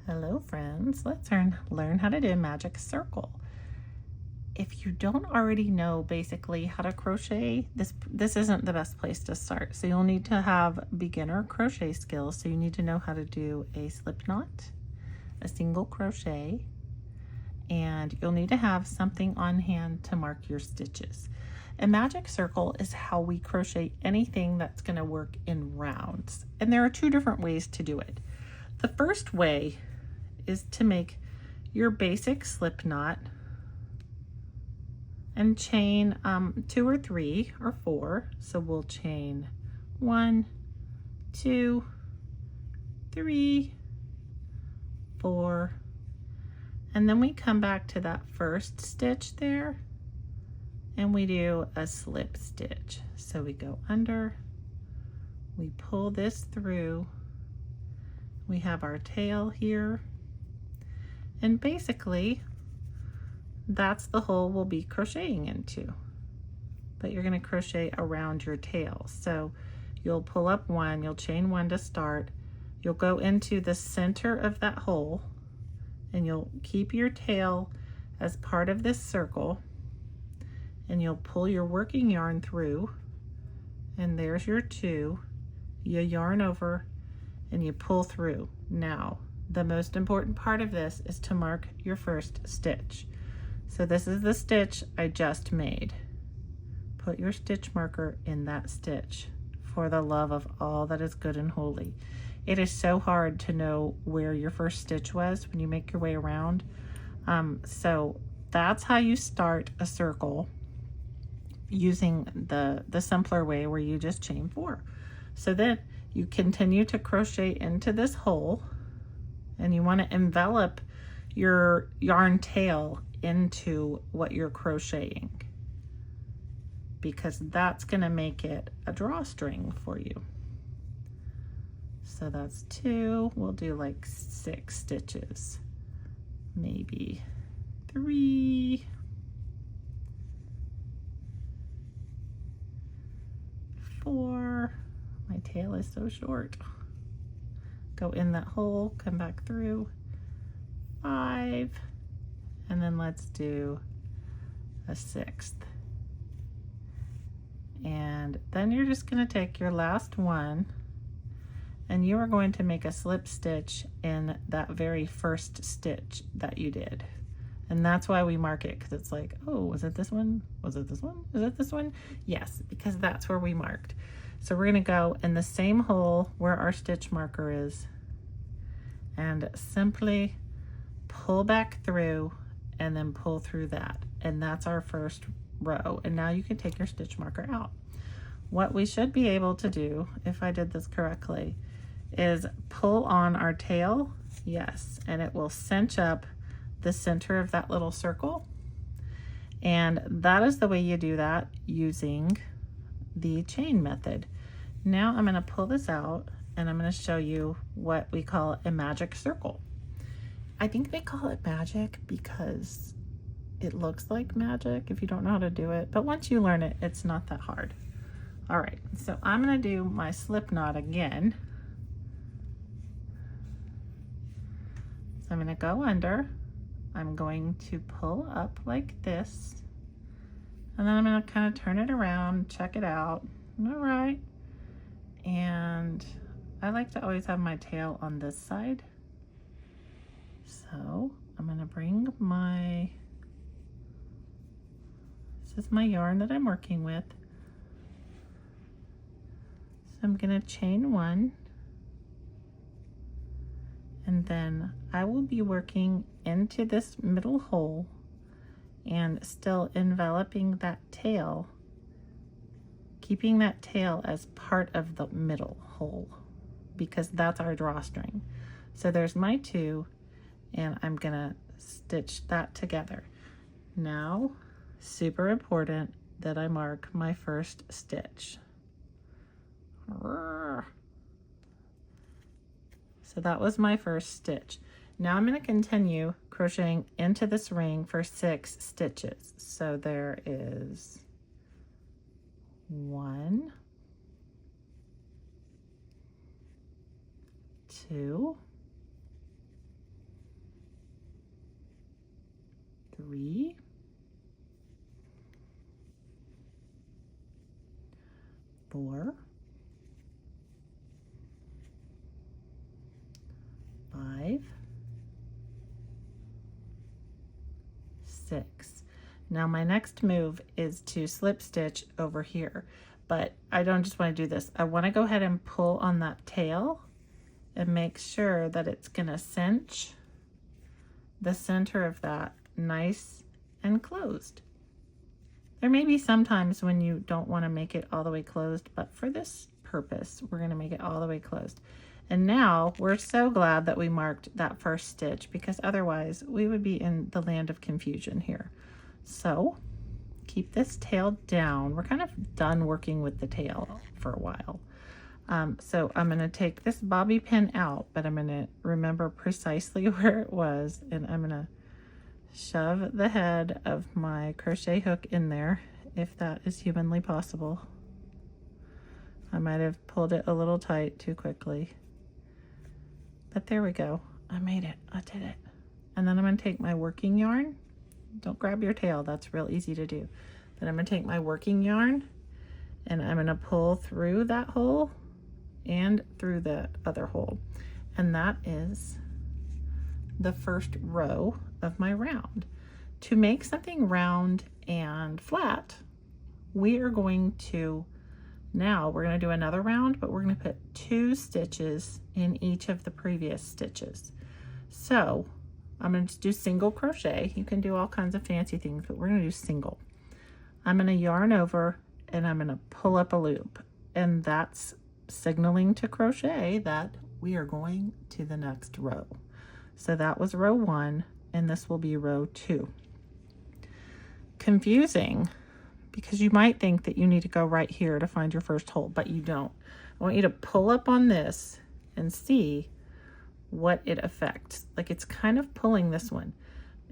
Hello friends, let's learn how to do a magic circle. If you don't already know basically how to crochet, this isn't the best place to start. So you'll need to have beginner crochet skills. So you need to know how to do a slip knot, a single crochet, and you'll need to have something on hand to mark your stitches. A magic circle is how we crochet anything that's going to work in rounds. And there are two different ways to do it. The first way is to make your basic slip knot and chain 2 or 3 or 4. So we'll chain 1, 2, 3, 4, and then we come back to that first stitch there and we do a slip stitch. So we go under, we pull this through, we have our tail here, and basically that's the hole we'll be crocheting into, but you're going to crochet around your tail. So you'll pull up 1, you'll chain 1 to start, you'll go into the center of that hole and you'll keep your tail as part of this circle, and you'll pull your working yarn through, and there's your 2. You yarn over and you pull through. Now the most important part of this is to mark your first stitch. So this is the stitch I just made. Put your stitch marker in that stitch for the love of all that is good and holy. It is so hard to know where your first stitch was when you make your way around. So that's how you start a circle using the simpler way where you just chain 4. So then you continue to crochet into this hole, and you want to envelop your yarn tail into what you're crocheting, because that's going to make it a drawstring for you. So that's 2. We'll do like 6 stitches, maybe 3, 4. My tail is so short. Go in that hole, come back through, 5, and then let's do a 6th. And then you're just going to take your last one and you are going to make a slip stitch in that very first stitch that you did. And that's why we mark it, because it's like, oh, was it this one? Was it this one? Is it this one? Yes, because that's where we marked. So we're going to go in the same hole where our stitch marker is and simply pull back through and then pull through that. And that's our first row. And now you can take your stitch marker out. What we should be able to do, if I did this correctly, is pull on our tail, yes, and it will cinch up the center of that little circle. And that is the way you do that using the chain method. Now I'm going to pull this out and I'm going to show you what we call a magic circle. I think they call it magic because it looks like magic if you don't know how to do it, but once you learn it, it's not that hard. All right, so I'm going to do my slip knot again. So I'm going to go under, I'm going to pull up like this, and then I'm going to kind of turn it around, check it out. All right, and I like to always have my tail on this side. So I'm going to bring this is my yarn that I'm working with. So I'm going to chain 1, and then I will be working into this middle hole and still enveloping that tail, keeping that tail as part of the middle hole, because that's our drawstring. So there's my 2, and I'm gonna stitch that together. Now, super important that I mark my first stitch. So that was my first stitch. Now I'm going to continue crocheting into this ring for 6 stitches. So there is 1, 2, 4, 5, 6. Now my next move is to slip stitch over here, but I don't just want to do this. I want to go ahead and pull on that tail and make sure that it's going to cinch the center of that nice and closed. There may be some times when you don't want to make it all the way closed, but for this purpose, we're going to make it all the way closed. And now we're so glad that we marked that first stitch, because otherwise we would be in the land of confusion here. So keep this tail down. We're kind of done working with the tail for a while. So I'm going to take this bobby pin out, but I'm going to remember precisely where it was, and I'm going to shove the head of my crochet hook in there, if that is humanly possible. I might have pulled it a little tight too quickly, but there we go. I made it. I did it. And then I'm going to take my working yarn. Don't grab your tail. That's real easy to do. But I'm going to take my working yarn and I'm going to pull through that hole and through the other hole. And that is the first row of my round. To make something round and flat, we are going to, now we're going to do another round, but we're going to put 2 stitches in each of the previous stitches. So I'm going to do single crochet. You can do all kinds of fancy things, but we're going to do single. I'm going to yarn over and I'm going to pull up a loop, and that's signaling to crochet that we are going to the next row. So that was row 1, and this will be row 2. Confusing, because you might think that you need to go right here to find your first hole, but you don't. I want you to pull up on this and see what it affects. Like, it's kind of pulling this one,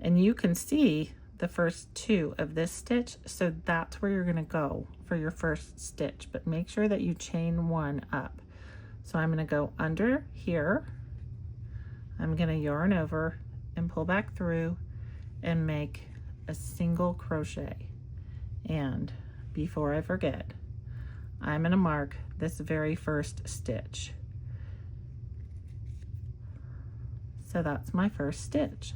and you can see the first 2 of this stitch, so that's where you're going to go for your first stitch, but make sure that you chain 1 up. So I'm going to go under here, I'm going to yarn over and pull back through and make a single crochet. And before I forget, I'm going to mark this very first stitch. So that's my first stitch,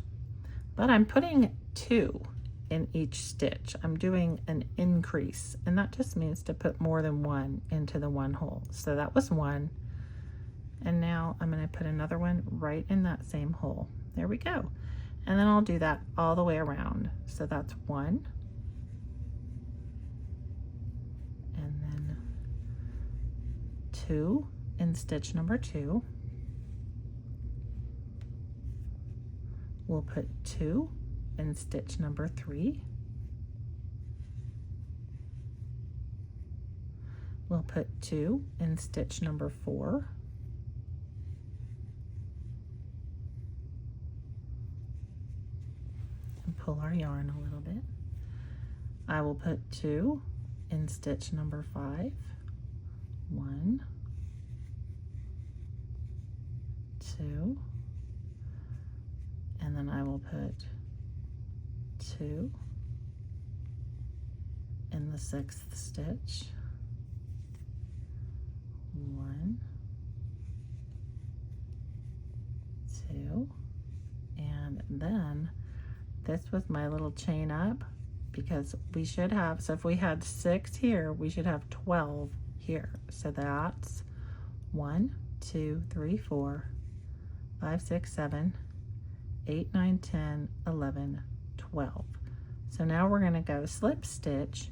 but I'm putting 2 in each stitch. I'm doing an increase, and that just means to put more than 1 into the one hole. So that was 1, and now I'm going to put another one right in that same hole. There we go. And then I'll do that all the way around. So that's 1, and then 2 in stitch number 2. We'll put 2 in stitch number 3. We'll put 2 in stitch number 4. And pull our yarn a little bit. I will put 2 in stitch number 5. 1, 2, and then I will put 2 in the 6th stitch. 1, 2, and then this was my little chain up, because we should have, so if we had 6 here, we should have 12 here. So that's 1, 2, 3, 4, 5, 6, 7, 8, 9, 10, 11, 12. So now we're going to go slip stitch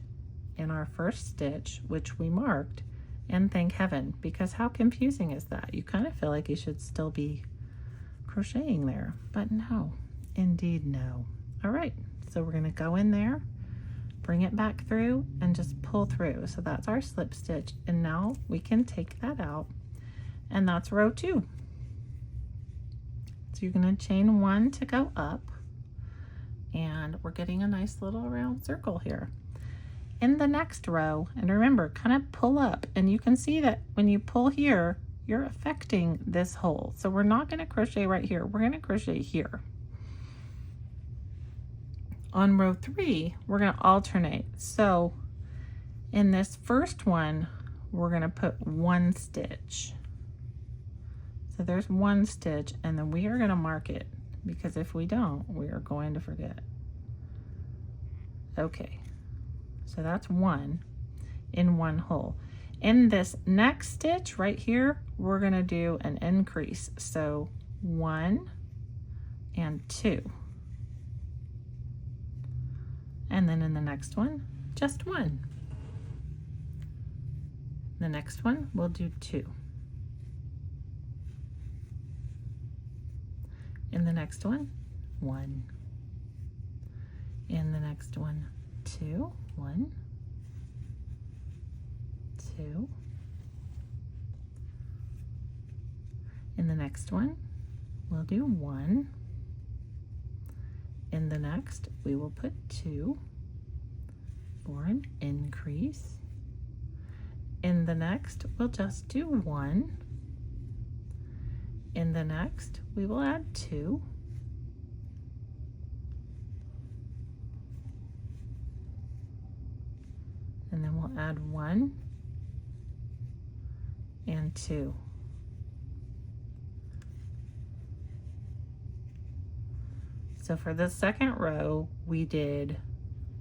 in our first stitch, which we marked, and thank heaven, because how confusing is that? You kind of feel like you should still be crocheting there, but no, indeed no. All right, so we're going to go in there, bring it back through, and just pull through. So that's our slip stitch, and now we can take that out, and that's row 2. So you're going to chain 1 to go up, and we're getting a nice little round circle here. In the next row, and remember, kind of pull up, and you can see that when you pull here, you're affecting this hole. So we're not going to crochet right here, we're going to crochet here. On row 3, we're going to alternate. So in this first one, we're going to put one stitch. So there's one stitch, and then we are going to mark it, because if we don't, we are going to forget. Okay, so that's one in one hole. In this next stitch right here, we're going to do an increase. So 1 and 2. And then in the next one, just 1. The next one, we'll do 2. In the next one, 1. In the next one, 2, 1, 2. In the next one, we'll do 1. In the next, we will put 2 for an increase. In the next, we'll just do 1. In the next, we will add 2. And then we'll add 1 and 2. So for the second row, we did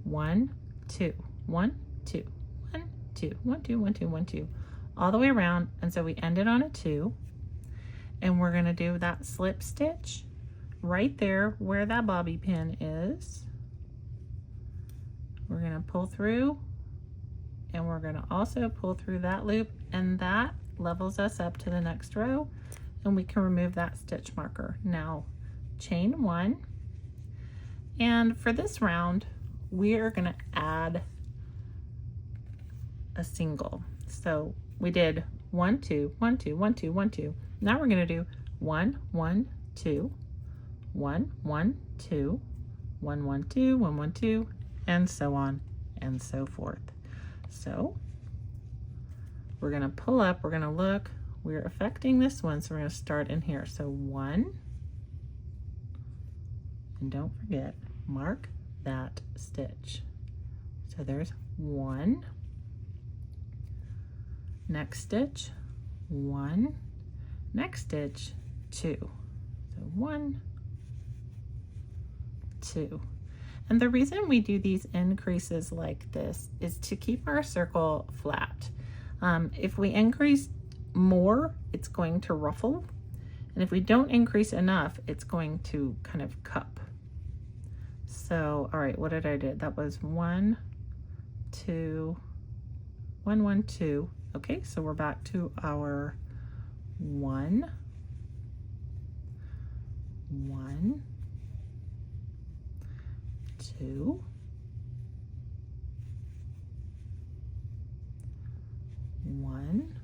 1, 2, 1, 2, 1, 2, 1, 2, 1, 2, 1, 2, all the way around. And so we ended on a 2. And we're going to do that slip stitch right there where that bobby pin is. We're going to pull through, and we're going to also pull through that loop, and that levels us up to the next row, and we can remove that stitch marker. Now chain 1, and for this round we are going to add a single. So we did 1, 2, 1, 2, 1, 2, 1, 2. Now we're going to do 1, 1, 2, 1, 1, 2, 1, 1, 2, 1, 1, 2, and so on and so forth. So we're going to pull up, we're going to look, we're affecting this one, so we're going to start in here. So 1, and don't forget, mark that stitch. So there's 1. Next stitch, 1. Next stitch, 2. So 1, 2. And the reason we do these increases like this is to keep our circle flat. If we increase more, it's going to ruffle. And if we don't increase enough, it's going to kind of cup. So, all right, what did I do? That was 1, 2, 1, 1, 2. Okay, so we're back to our 1, 1, 2, 1,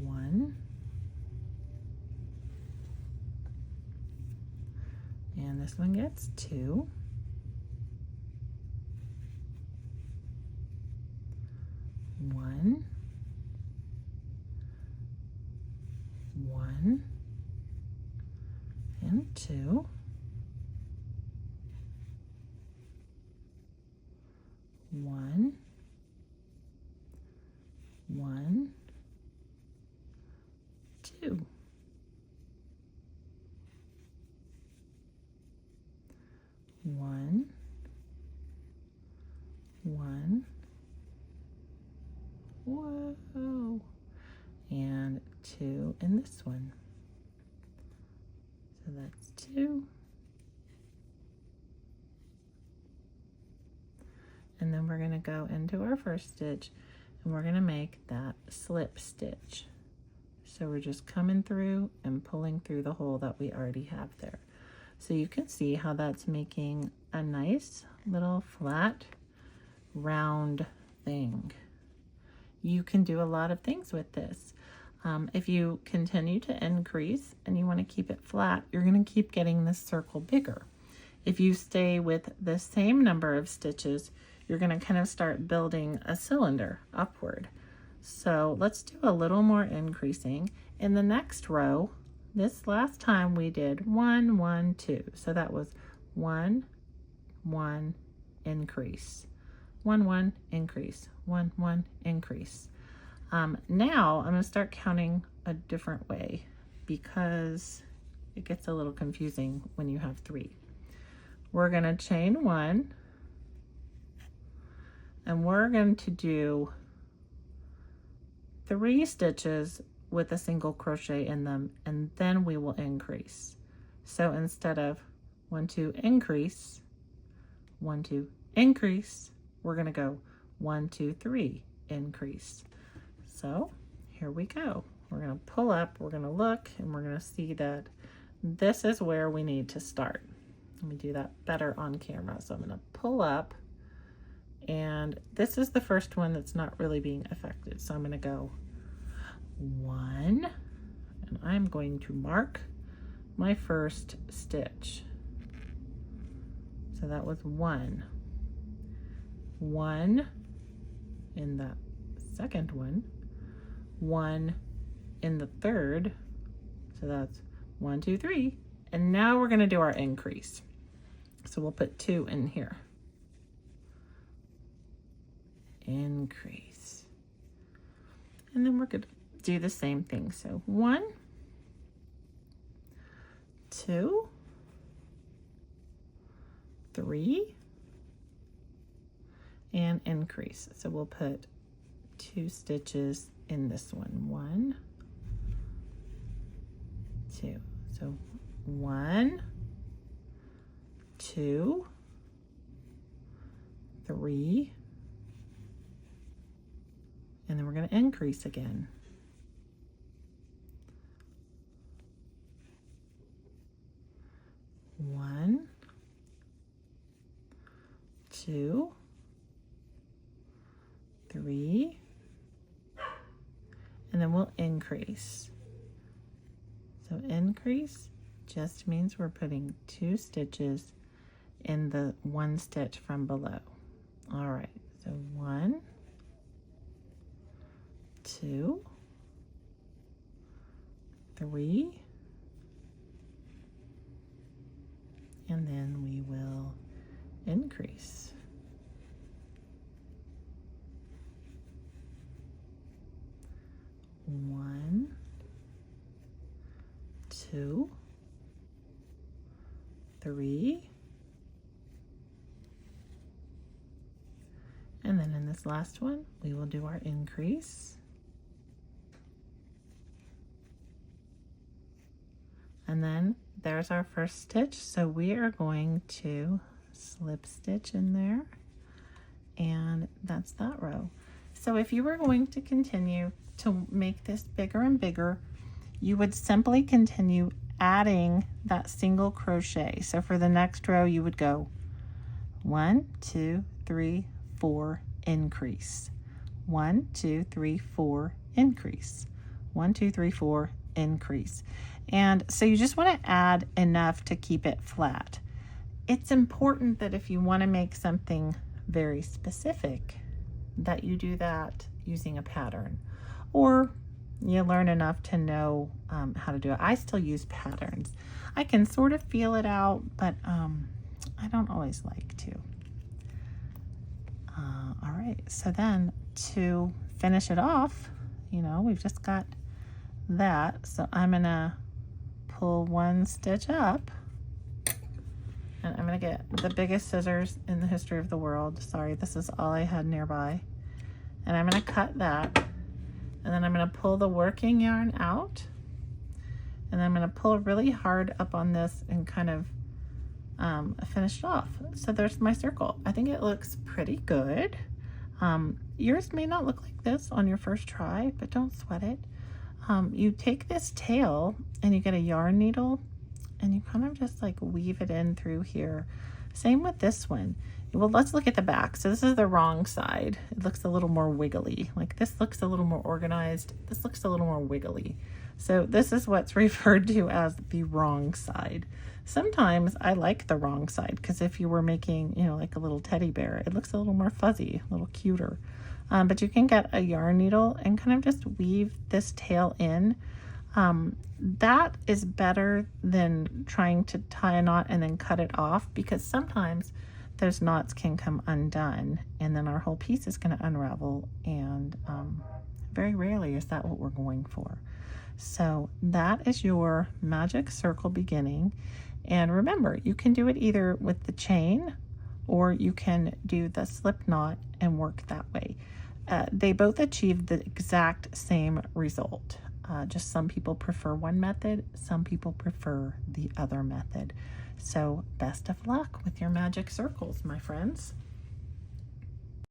1, and this one gets 2, 1, 1, and 2, 1, 1, 2, 1, 1, whoa, and 2 in this one. So that's 2. And then we're going to go into our first stitch, and we're going to make that slip stitch. So we're just coming through and pulling through the hole that we already have there. So you can see how that's making a nice little flat round thing. You can do a lot of things with this. If you continue to increase and you want to keep it flat, you're going to keep getting this circle bigger. If you stay with the same number of stitches, you're going to kind of start building a cylinder upward. So let's do a little more increasing. In the next row, this last time we did 1, 1, 2. So that was 1, 1, increase. 1, 1, increase, 1, 1, increase. Now I'm going to start counting a different way because it gets a little confusing when you have 3. We're going to chain 1, and we're going to do 3 stitches with a single crochet in them, and then we will increase. So instead of 1, 2, increase, 1, 2, increase, we're going to go 1, 2, 3, increase. So here we go. We're going to pull up, we're going to look, and we're going to see that this is where we need to start. Let me do that better on camera. So I'm going to pull up, and this is the first one that's not really being affected. So I'm going to go 1, and I'm going to mark my first stitch. So that was 1. 1 in the second one, 1 in the third. So that's 1, 2, 3. And now we're going to do our increase. So we'll put 2 in here. Increase. And then we're going to do the same thing. So 1, 2, 3, and increase. So we'll put 2 stitches in this one. 1, 2. So 1, 2, 3, and then we're going to increase again. 1, 2, 3, and then we'll increase. So increase just means we're putting 2 stitches in the 1 stitch from below. All right, so 1, 2, 3, and then we will increase. 1, 2, 3, and then in this last one we will do our increase, and then there's our first stitch. So we are going to slip stitch in there, and that's that row. So if you were going to continue to make this bigger and bigger, you would simply continue adding that single crochet. So for the next row you would go 1, 2, 3, 4, increase, 1, 2, 3, 4, increase, 1, 2, 3, 4, increase. And so you just want to add enough to keep it flat. It's important that if you want to make something very specific, that you do that using a pattern, or you learn enough to know how to do it. I still use patterns. I can sort of feel it out, but I don't always like to. All right, so then to finish it off, you know, we've just got that. So I'm gonna pull 1 stitch up, and I'm gonna get the biggest scissors in the history of the world. Sorry, this is all I had nearby. And I'm gonna cut that, and then I'm gonna pull the working yarn out, and then I'm gonna pull really hard up on this and kind of finish it off. So there's my circle. I think it looks pretty good. Yours may not look like this on your first try, but don't sweat it. You take this tail and you get a yarn needle and you kind of just like weave it in through here. Same with this one. Well, let's look at the back. So this is the wrong side. It looks a little more wiggly. Like this looks a little more organized. This looks a little more wiggly. So this is what's referred to as the wrong side. Sometimes I like the wrong side because if you were making, you know, like a little teddy bear, it looks a little more fuzzy, a little cuter. But you can get a yarn needle and kind of just weave this tail in. That is better than trying to tie a knot and then cut it off, because sometimes those knots can come undone, and then our whole piece is going to unravel, and very rarely is that what we're going for. So that is your magic circle beginning. And remember, you can do it either with the chain, or you can do the slip knot and work that way. They both achieve the exact same result. Just some people prefer one method, some people prefer the other method. So best of luck with your magic circles, my friends.